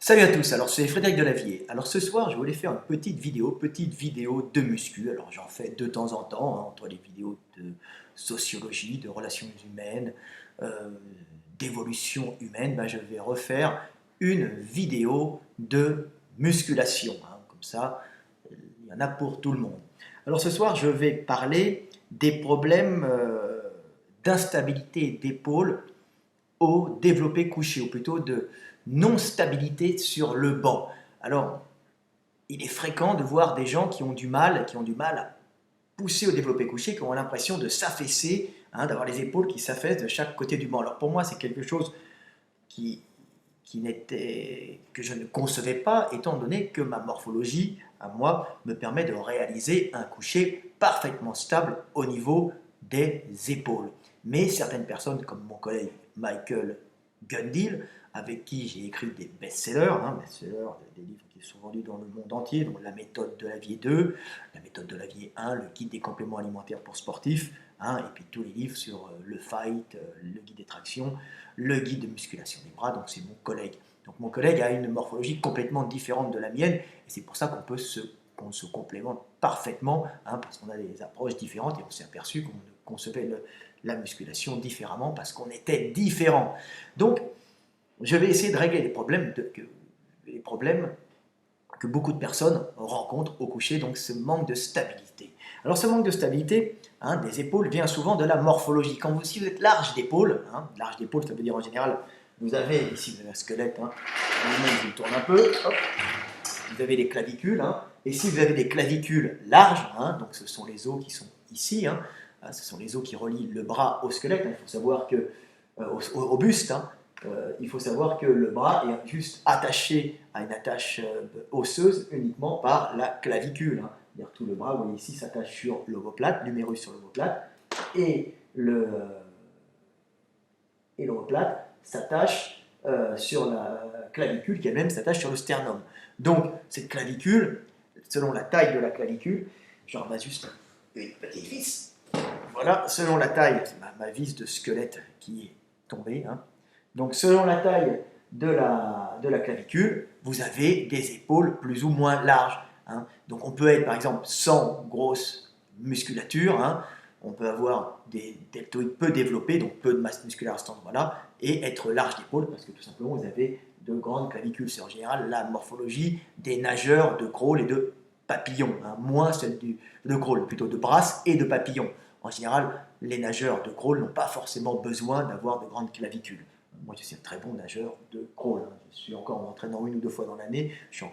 Salut à tous, alors c'est Frédéric Delavier. Alors ce soir, je voulais faire une petite vidéo de muscu. Alors j'en fais de temps en temps, entre les vidéos de sociologie, de relations humaines, euh, d'évolution humaine, je vais refaire une vidéo de musculation. Comme ça, il y en a pour tout le monde. Alors ce soir, je vais parler des problèmes d'instabilité d'épaule au développé couché, ou plutôt de non-stabilité sur le banc. Alors, il est fréquent de voir des gens qui ont du mal à pousser au développé couché, qui ont l'impression de s'affaisser, d'avoir les épaules qui s'affaissent de chaque côté du banc. Alors pour moi, c'est quelque chose qui, que je ne concevais pas, étant donné que ma morphologie, à moi, me permet de réaliser un coucher parfaitement stable au niveau des épaules. Mais certaines personnes, comme mon collègue Michael Gundil, avec qui j'ai écrit des best-sellers, des livres qui sont vendus dans le monde entier, donc La méthode de Lavier 2, La méthode de Lavier 1, Le guide des compléments alimentaires pour sportifs, et puis tous les livres sur le fight, le guide des tractions, le guide de musculation des bras, donc c'est mon collègue. Donc mon collègue a une morphologie complètement différente de la mienne, et c'est pour ça qu'on se complémente parfaitement, parce qu'on a des approches différentes, et on s'est aperçu qu'on concevait la musculation différemment, parce qu'on était différents. Donc, je vais essayer de régler les problèmes que beaucoup de personnes rencontrent au coucher, donc ce manque de stabilité. Alors ce manque de stabilité des épaules vient souvent de la morphologie. Si vous êtes large d'épaule, ça veut dire en général, vous avez ici vous avez un squelette, je vous tourne un peu, hop, vous avez les clavicules, et si vous avez des clavicules larges, donc ce sont les os qui sont ici, ce sont les os qui relient le bras au squelette. Il faut savoir que au buste, il faut savoir que le bras est juste attaché à une attache osseuse uniquement par la clavicule. C'est-à-dire tout le bras, vous voyez ici, s'attache sur l'omoplate, l'humérus sur l'omoplate, et l'omoplate s'attache sur la clavicule qui elle-même s'attache sur le sternum. Donc cette clavicule, selon la taille de la clavicule, je ramasse juste une petite vis. Voilà, selon la taille, c'est ma vis de squelette qui est tombée. Donc selon la taille de la clavicule, vous avez des épaules plus ou moins larges. Donc on peut être par exemple sans grosse musculature, on peut avoir des deltoïdes peu développés, donc peu de masse musculaire à cet endroit-là, et être large d'épaule parce que tout simplement vous avez de grandes clavicules. C'est en général la morphologie des nageurs de crawl et de papillon, moins celle de crawl, plutôt de brasse et de papillon. En général, les nageurs de crawl n'ont pas forcément besoin d'avoir de grandes clavicules. Moi, je suis un très bon nageur de crawl. Je suis encore en entraînant 1 ou 2 fois dans l'année. Je me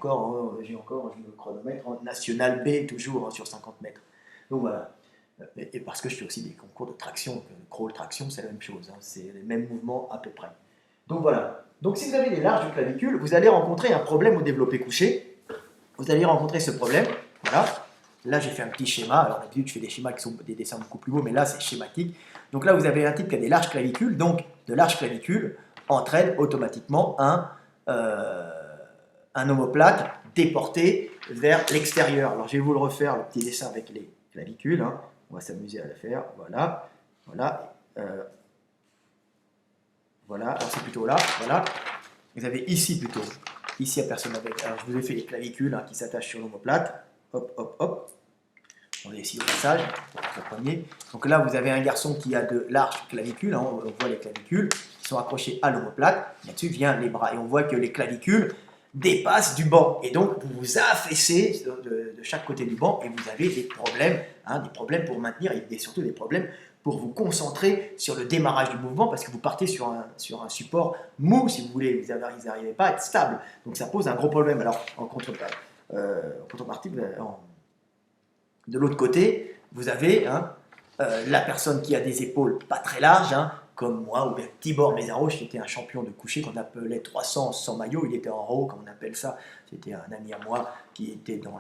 chronomètre en national B, toujours sur 50 mètres. Donc voilà. Et parce que je fais aussi des concours de traction. Crawl, traction, c'est la même chose. C'est les mêmes mouvements à peu près. Donc voilà. Donc si vous avez des larges clavicules, vous allez rencontrer un problème au développé couché. Vous allez rencontrer ce problème. Voilà. Là, j'ai fait un petit schéma. Alors, d'habitude, je fais des schémas qui sont des dessins beaucoup plus beaux, mais là, c'est schématique. Donc là, vous avez un type qui a des larges clavicules. Donc, de larges clavicules entraîne automatiquement un omoplate déporté vers l'extérieur. Alors, je vais vous le refaire, le petit dessin avec les clavicules. On va s'amuser à le faire. Voilà. Voilà. Voilà. Alors, c'est plutôt là. Voilà. Vous avez ici plutôt. Ici, il n'y a personne avec. Alors, je vous ai fait les clavicules qui s'attachent sur l'omoplate. Hop, hop, hop. On va ici au passage, donc là, vous avez un garçon qui a de larges clavicules, on voit les clavicules qui sont accrochées à l'omoplate, là-dessus vient les bras, et on voit que les clavicules dépassent du banc, et donc vous vous affaissez de chaque côté du banc, et vous avez des problèmes pour maintenir, et surtout des problèmes pour vous concentrer sur le démarrage du mouvement, parce que vous partez sur un support mou, si vous voulez, vous n'arrivez pas à être stable, donc ça pose un gros problème. Alors, en contrepartie, de l'autre côté, vous avez la personne qui a des épaules pas très larges, comme moi, ou bien Tibor Mézarouche, qui était un champion de coucher qu'on appelait 300 sans maillot. Il était en raw, comme on appelle ça. C'était un ami à moi qui était dans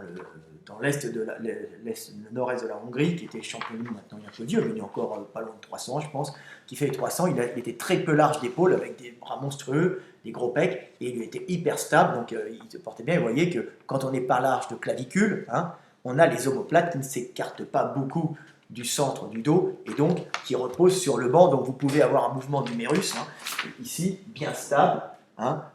l'est le nord-est de la Hongrie, qui était champion, maintenant il est un peu vieux, mais il est encore pas loin de 300, je pense, qui fait les 300. Il était très peu large d'épaule, avec des bras monstrueux, des gros pecs, et il était hyper stable, donc il se portait bien. Et vous voyez que quand on n'est pas large de clavicule, on a les omoplates qui ne s'écartent pas beaucoup du centre du dos et donc qui reposent sur le banc. Donc vous pouvez avoir un mouvement d'humérus ici, bien stable,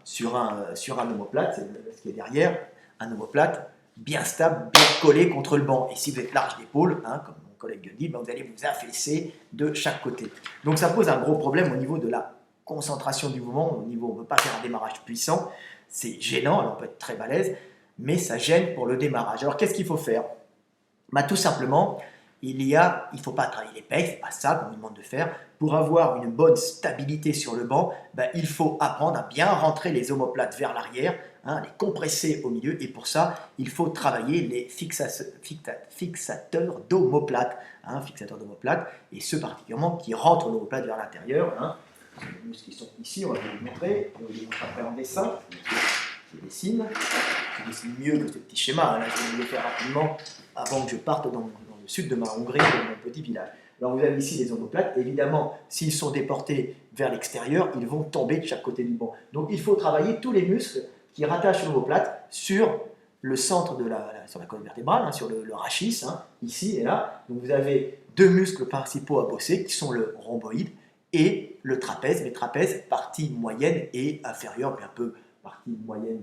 sur un omoplate, c'est ce qui est derrière, un omoplate bien stable, bien collé contre le banc. Et si vous êtes large d'épaule, comme mon collègue dit, vous allez vous affaisser de chaque côté. Donc ça pose un gros problème au niveau de la concentration du mouvement, on ne peut pas faire un démarrage puissant, c'est gênant, alors on peut être très balèze, mais ça gêne pour le démarrage. Alors qu'est-ce qu'il faut faire? Tout simplement, il ne faut pas travailler les pecs, c'est pas ça qu'on nous demande de faire. Pour avoir une bonne stabilité sur le banc, il faut apprendre à bien rentrer les omoplates vers l'arrière, les compresser au milieu, et pour ça, il faut travailler les fixateurs d'omoplates, et ceux particulièrement qui rentrent l'omoplate vers l'intérieur. Les muscles qui sont ici, on va vous les montrer, je vais vous les montrer après en dessin. Je dessine mieux que ce petit schéma, là je vais vous le faire rapidement avant que je parte dans le sud de ma Hongrie, dans mon petit village. Alors vous avez ici les omoplates, évidemment s'ils sont déportés vers l'extérieur, ils vont tomber de chaque côté du banc. Donc il faut travailler tous les muscles qui rattachent l'omoplate sur le centre sur la colonne vertébrale, sur le rachis, ici et là. Donc vous avez deux muscles principaux à bosser qui sont le rhomboïde et le trapèze, mais trapèze, partie moyenne et inférieure, puis un peu partie moyenne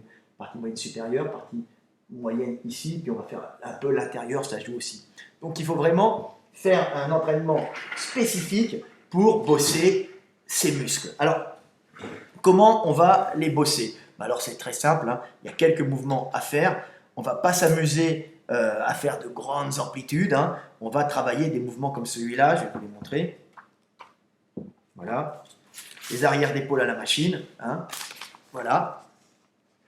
supérieure, partie moyenne ici, puis on va faire un peu l'intérieur, ça joue aussi. Donc il faut vraiment faire un entraînement spécifique pour bosser ces muscles. Alors, comment on va les bosser? Alors c'est très simple, il y a quelques mouvements à faire. On ne va pas s'amuser à faire de grandes amplitudes. On va travailler des mouvements comme celui-là, je vais vous les montrer. Voilà, les arrières d'épaule à la machine. Voilà.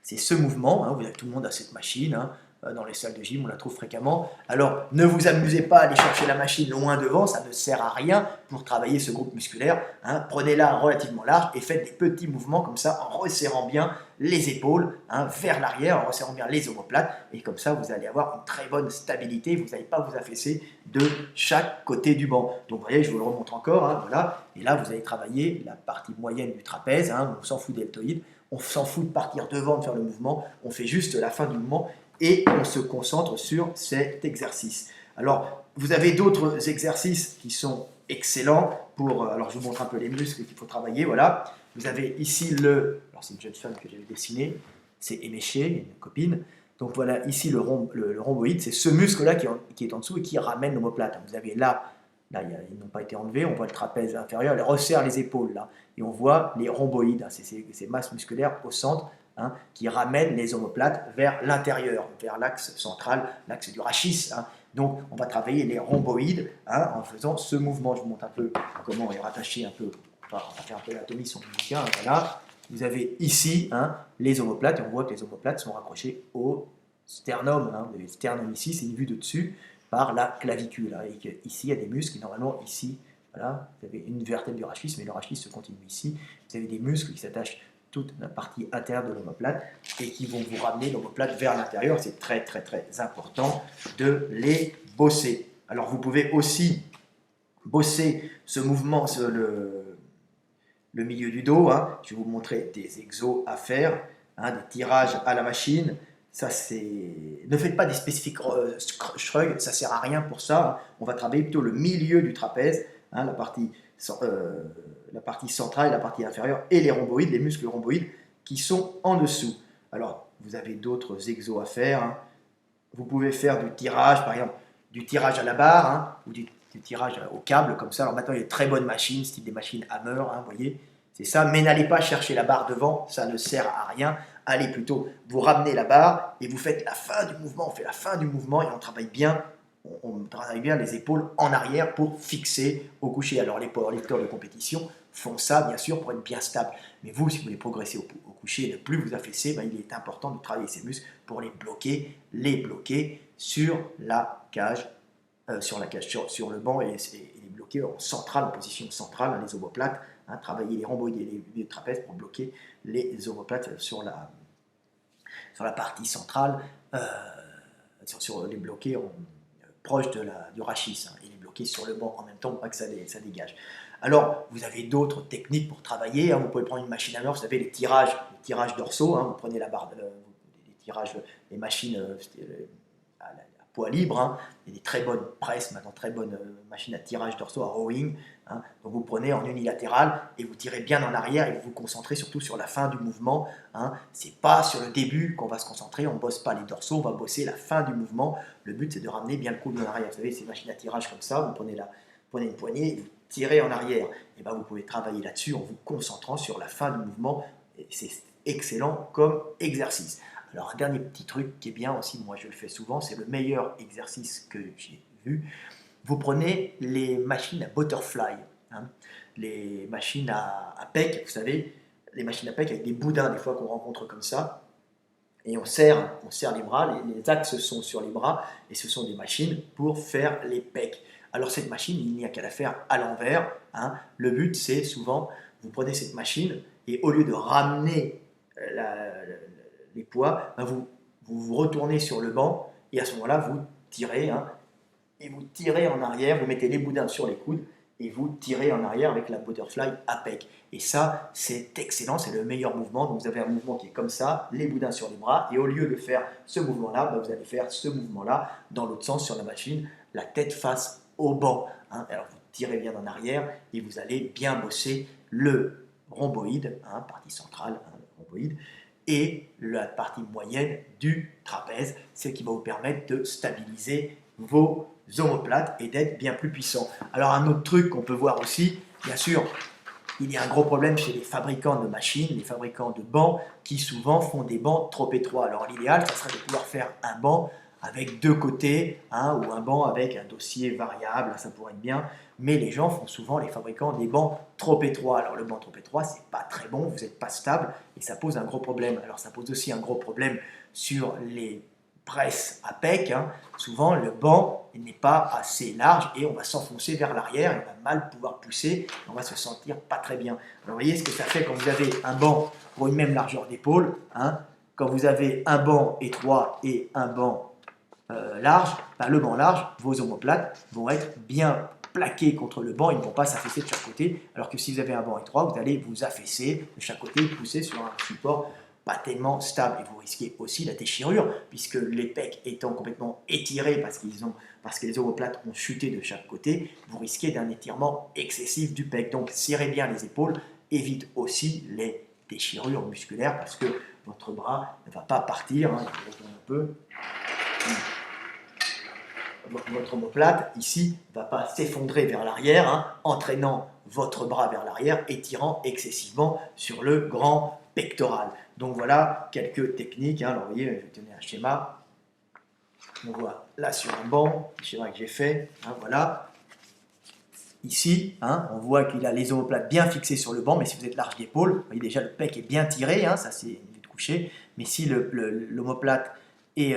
C'est ce mouvement, tout le monde a cette machine, dans les salles de gym, on la trouve fréquemment. Alors, ne vous amusez pas à aller chercher la machine loin devant, ça ne sert à rien pour travailler ce groupe musculaire. Prenez-la relativement large et faites des petits mouvements comme ça, en resserrant bien les épaules vers l'arrière, en resserrant bien les omoplates, et comme ça, vous allez avoir une très bonne stabilité, vous n'allez pas vous affaisser de chaque côté du banc. Donc, vous voyez, je vous le remontre encore, voilà. Et là, vous allez travailler la partie moyenne du trapèze, on s'en fout des deltoïdes. On s'en fout de partir devant, de faire le mouvement, on fait juste la fin du mouvement et on se concentre sur cet exercice. Alors, vous avez d'autres exercices qui sont excellents pour... Alors, je vous montre un peu les muscles qu'il faut travailler, voilà. Vous avez ici alors c'est une jeune femme que j'avais dessinée, c'est éméché, une copine. Donc voilà, ici le rhomboïde, c'est ce muscle-là qui est en dessous et qui ramène l'omoplate. Vous avez là, ils n'ont pas été enlevés, on voit le trapèze inférieur, elle resserre les épaules là, et on voit les rhomboïdes, c'est ces masses musculaires au centre, qui ramènent les omoplates vers l'intérieur, vers l'axe central, l'axe du rachis. Donc on va travailler les rhomboïdes en faisant ce mouvement. Je vous montre un peu comment est rattaché un peu, on va faire un peu l'anatomie sur le muscle, voilà. Vous avez ici les omoplates, et on voit que les omoplates sont raccrochées au sternum. Vous avez le sternum ici, c'est une vue de dessus, par la clavicule. Et ici, il y a des muscles, normalement ici, voilà, vous avez une vertèbre du rachis, mais le rachis se continue ici. Vous avez des muscles qui s'attachent toute la partie intérieure de l'omoplate et qui vont vous ramener l'omoplate vers l'intérieur. C'est très très très important de les bosser. Alors vous pouvez aussi bosser ce mouvement sur le milieu du dos. Je vais vous montrer des exos à faire, des tirages à la machine. Ça, ne faites pas des spécifiques shrugs, ça ne sert à rien pour ça. On va travailler plutôt le milieu du trapèze, la partie centrale et la partie inférieure, et les rhomboïdes, les muscles rhomboïdes qui sont en dessous. Alors, vous avez d'autres exos à faire. Vous pouvez faire du tirage, par exemple, du tirage à la barre, ou du tirage au câble, comme ça. Alors maintenant, il y a de très bonnes machines, style des machines Hammer, vous voyez, c'est ça. Mais n'allez pas chercher la barre devant, ça ne sert à rien. Allez plutôt vous ramener la barre et vous faites la fin du mouvement. On fait la fin du mouvement et on travaille bien les épaules en arrière pour fixer au coucher. Alors les powerlifters de compétition font ça bien sûr pour être bien stable. Mais vous, si vous voulez progresser au coucher et ne plus vous affaisser, il est important de travailler ces muscles pour les bloquer sur la cage, sur le banc et les bloquer en centrale, en position centrale, les omoplates. Travailler les rhomboïdes et les trapèzes pour bloquer les omoplates sur la partie centrale, sur les bloquer proche du rachis et les bloquer sur le banc en même temps pour pas que ça dégage. Alors, vous avez d'autres techniques pour travailler. Vous pouvez prendre une machine à l'heure, vous savez, les tirages dorsaux. Vous prenez la barre, les machines à poids libre. Hein. Il y a des très bonnes presses, maintenant très bonnes machines à tirage dorsaux, à rowing. Hein. Donc vous prenez en unilatéral et vous tirez bien en arrière et vous vous concentrez surtout sur la fin du mouvement. Hein. Ce n'est pas sur le début qu'on va se concentrer, on ne bosse pas les dorsaux, on va bosser la fin du mouvement. Le but c'est de ramener bien le coude en arrière. Vous savez, ces machines à tirage comme ça, vous prenez une poignée et vous tirez en arrière. Et ben, vous pouvez travailler là-dessus en vous concentrant sur la fin du mouvement. Et c'est excellent comme exercice. Alors un dernier petit truc qui est bien aussi, moi je le fais souvent, c'est le meilleur exercice que j'ai vu. Vous prenez les machines à butterfly, hein, les machines à pec, vous savez, les machines à pec avec des boudins des fois qu'on rencontre comme ça, et on serre les bras, les axes sont sur les bras, et ce sont des machines pour faire les pecs. Alors cette machine, il n'y a qu'à la faire à l'envers. Hein. Le but c'est souvent, vous prenez cette machine, et au lieu de ramener les poids, ben vous retournez sur le banc, et à ce moment-là, vous tirez, hein, et vous tirez en arrière, vous mettez les boudins sur les coudes et vous tirez en arrière avec la butterfly à pec. Et ça, c'est excellent, c'est le meilleur mouvement. Donc vous avez un mouvement qui est comme ça, les boudins sur les bras, et au lieu de faire ce mouvement-là, ben vous allez faire ce mouvement-là dans l'autre sens sur la machine, la tête face au banc. Hein. Alors vous tirez bien en arrière et vous allez bien bosser le rhomboïde, hein, partie centrale, hein, le rhomboïde, et la partie moyenne du trapèze, ce qui va vous permettre de stabiliser vos omoplates et d'être bien plus puissant. Alors un autre truc qu'on peut voir aussi, bien sûr, il y a un gros problème chez les fabricants de machines, les fabricants de bancs, qui souvent font des bancs trop étroits. Alors l'idéal, ça serait de pouvoir faire un banc avec deux côtés, hein, ou un banc avec un dossier variable, ça pourrait être bien, mais les gens font souvent, les fabricants, des bancs trop étroits. Alors le banc trop étroit, c'est pas très bon, vous n'êtes pas stable, et ça pose un gros problème. Alors ça pose aussi un gros problème sur les presses à pec. Hein. Souvent le banc n'est pas assez large et on va s'enfoncer vers l'arrière, et on va mal pouvoir pousser, on va se sentir pas très bien. Alors vous voyez ce que ça fait quand vous avez un banc pour une même largeur d'épaule, hein. Quand vous avez un banc étroit et un banc large, ben le banc large, vos omoplates vont être bien plaqués contre le banc, ils ne vont pas s'affaisser de chaque côté, alors que si vous avez un banc étroit, vous allez vous affaisser de chaque côté, pousser sur un support pas tellement stable, et vous risquez aussi la déchirure, puisque les pecs étant complètement étirés parce que les omoplates ont chuté de chaque côté, vous risquez d'un étirement excessif du pec. Donc serrez bien les épaules, évite aussi les déchirures musculaires, parce que votre bras ne va pas partir, hein, je retourne un peu. Votre omoplate, ici, ne va pas s'effondrer vers l'arrière, hein, entraînant votre bras vers l'arrière et tirant excessivement sur le grand pectoral. Donc voilà quelques techniques. Hein. Alors vous voyez, je vais donner un schéma. On voit là sur un banc, le schéma que j'ai fait. Hein, voilà. Ici, hein, on voit qu'il a les omoplates bien fixées sur le banc, mais si vous êtes large d'épaule, vous voyez déjà le pec est bien tiré, hein, ça c'est une vue de coucher. Mais si l'omoplate et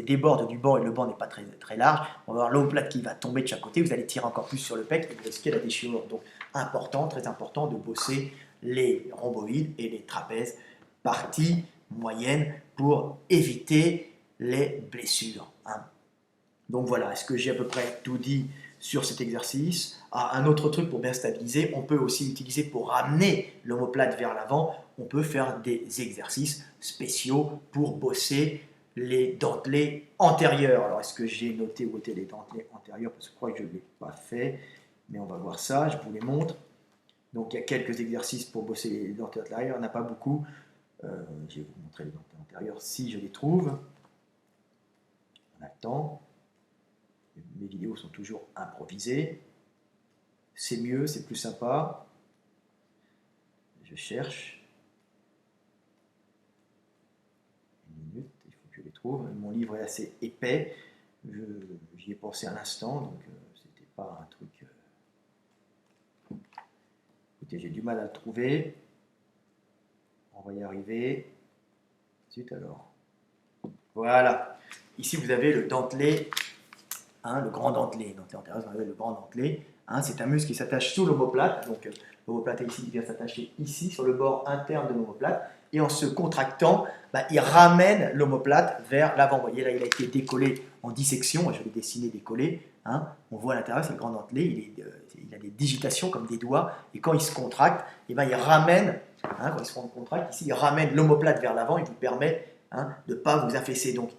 déborde du banc et le banc n'est pas très, très large, on va avoir l'omoplate qui va tomber de chaque côté, vous allez tirer encore plus sur le pec et vous risquez la déchirure. Donc important, très important de bosser les rhomboïdes et les trapèzes, partie moyenne, pour éviter les blessures. Hein. Donc voilà, est-ce que j'ai à peu près tout dit sur cet exercice? Un autre truc pour bien stabiliser, on peut aussi utiliser pour ramener l'omoplate vers l'avant, on peut faire des exercices spéciaux pour bosser les dentelés antérieurs. Alors est-ce que j'ai noté où étaient les dentelés antérieurs? Parce que je crois que je ne l'ai pas fait, mais on va voir ça, je vous les montre. Donc il y a quelques exercices pour bosser les dentelés antérieurs, il n'y en a pas beaucoup. Je vais vous montrer les dentelés antérieurs si je les trouve. On attend. Mes vidéos sont toujours improvisées. C'est mieux, c'est plus sympa. Je cherche. Une minute, il faut que je les trouve. Mon livre est assez épais. J'y ai pensé à l'instant, donc c'était pas un truc... Écoutez, j'ai du mal à le trouver. On va y arriver. Zut alors. Voilà. Ici, vous avez le dentelé, hein, le grand dentelé. Donc, vous avez le grand dentelé. Hein, c'est un muscle qui s'attache sous l'omoplate. Donc, l'omoplate ici, il vient s'attacher ici, sur le bord interne de l'omoplate. Et en se contractant, il ramène l'omoplate vers l'avant. Vous voyez, là, il a été décollé en dissection. Je vais dessiner décollé. Hein. On voit à l'intérieur, c'est le grand dentelé. Il a des digitations comme des doigts. Et quand il se contracte, il ramène, hein, quand il se contracte, ici, il ramène l'omoplate vers l'avant. Il vous permet, hein, de ne pas vous affaisser. Donc,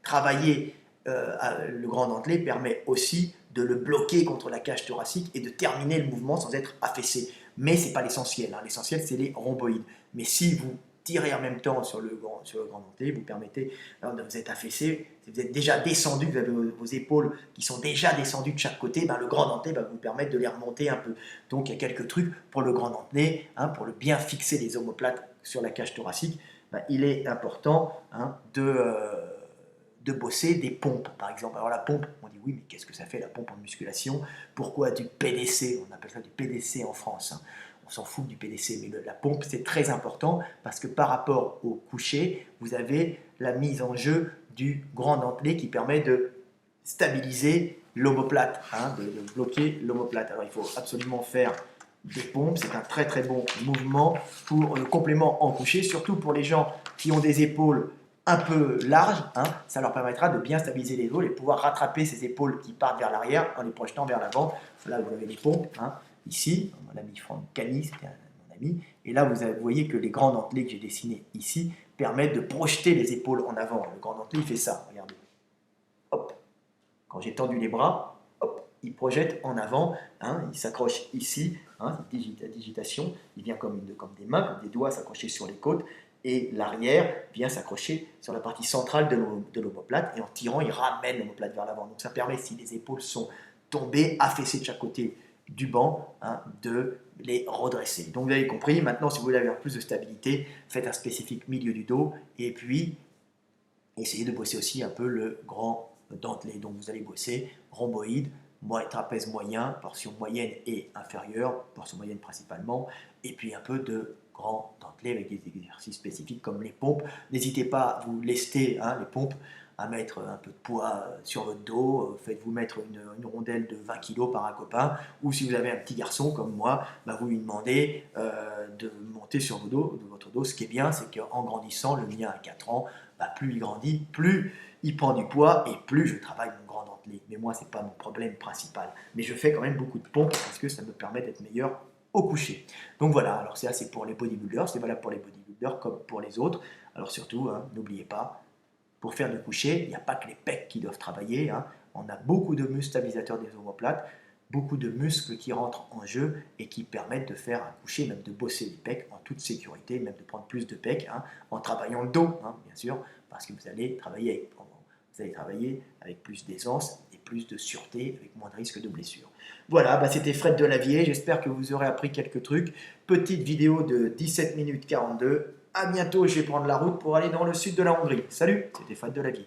travailler le grand dentelé permet aussi de le bloquer contre la cage thoracique et de terminer le mouvement sans être affaissé. Mais ce n'est pas l'essentiel. Hein. L'essentiel, c'est les rhomboïdes. Mais si vous tirez en même temps sur le grand dentelé, vous permettez, alors, vous êtes affaissé, si vous êtes déjà descendu, vous avez vos épaules qui sont déjà descendues de chaque côté, ben, le grand dentelé va vous permettre de les remonter un peu. Donc il y a quelques trucs pour le grand dentelé, hein, pour le bien fixer les omoplates sur la cage thoracique. Ben, il est important hein, de bosser des pompes, par exemple. Alors la pompe, on dit oui, mais qu'est-ce que ça fait la pompe en musculation? Pourquoi du PDC? On appelle ça du PDC en France. Hein. On s'en fout du PDC, mais la pompe, c'est très important parce que par rapport au coucher, vous avez la mise en jeu du grand dentelé qui permet de stabiliser l'omoplate, hein, de bloquer l'omoplate. Alors il faut absolument faire des pompes, c'est un très très bon mouvement pour le complément en coucher, surtout pour les gens qui ont des épaules un peu larges, hein, ça leur permettra de bien stabiliser les épaules et pouvoir rattraper ces épaules qui partent vers l'arrière en les projetant vers l'avant. Là vous avez les pompes, hein, ici, mon ami Franck Cani, c'était mon ami, et là vous voyez que les grands dentelés que j'ai dessinés ici permettent de projeter les épaules en avant. Le grand dentelé il fait ça, regardez. Hop. Quand j'ai tendu les bras, hop, il projette en avant, hein, il s'accroche ici, hein, digitation, il vient comme des mains, comme des doigts s'accrocher sur les côtes, et l'arrière vient s'accrocher sur la partie centrale de l'omoplate, et en tirant, il ramène l'omoplate vers l'avant. Donc ça permet, si les épaules sont tombées, affaissées de chaque côté du banc, hein, de les redresser. Donc vous avez compris, maintenant si vous voulez avoir plus de stabilité, faites un spécifique milieu du dos, et puis essayez de bosser aussi un peu le grand dentelé. Donc vous allez bosser rhomboïde, trapèze moyen, portion moyenne et inférieure, portion moyenne principalement, et puis un peu de grand dentelé avec des exercices spécifiques comme les pompes. N'hésitez pas à vous lester, hein, les pompes, à mettre un peu de poids sur votre dos, faites-vous mettre une rondelle de 20 kg par un copain, ou si vous avez un petit garçon comme moi, bah vous lui demandez de monter sur votre dos. Ce qui est bien, c'est qu'en grandissant, le mien à 4 ans, bah plus il grandit, plus il prend du poids et plus je travaille mon grand dentelé. Mais moi, ce n'est pas mon problème principal. Mais je fais quand même beaucoup de pompes parce que ça me permet d'être meilleur au coucher. Donc voilà, alors ça c'est pour les bodybuilders, c'est valable pour les bodybuilders comme pour les autres. Alors surtout, hein, n'oubliez pas, pour faire du coucher, il n'y a pas que les pecs qui doivent travailler. Hein. On a beaucoup de muscles stabilisateurs des omoplates, beaucoup de muscles qui rentrent en jeu et qui permettent de faire un coucher, même de bosser les pecs en toute sécurité, même de prendre plus de pecs, hein, en travaillant le dos, hein, bien sûr, parce que vous allez travailler avec plus d'aisance et plus de sûreté, avec moins de risque de blessure. Voilà, bah c'était Fred Delavier, j'espère que vous aurez appris quelques trucs. Petite vidéo de 17 minutes 42. À bientôt, je vais prendre la route pour aller dans le sud de la Hongrie. Salut, c'était Fred Delavier.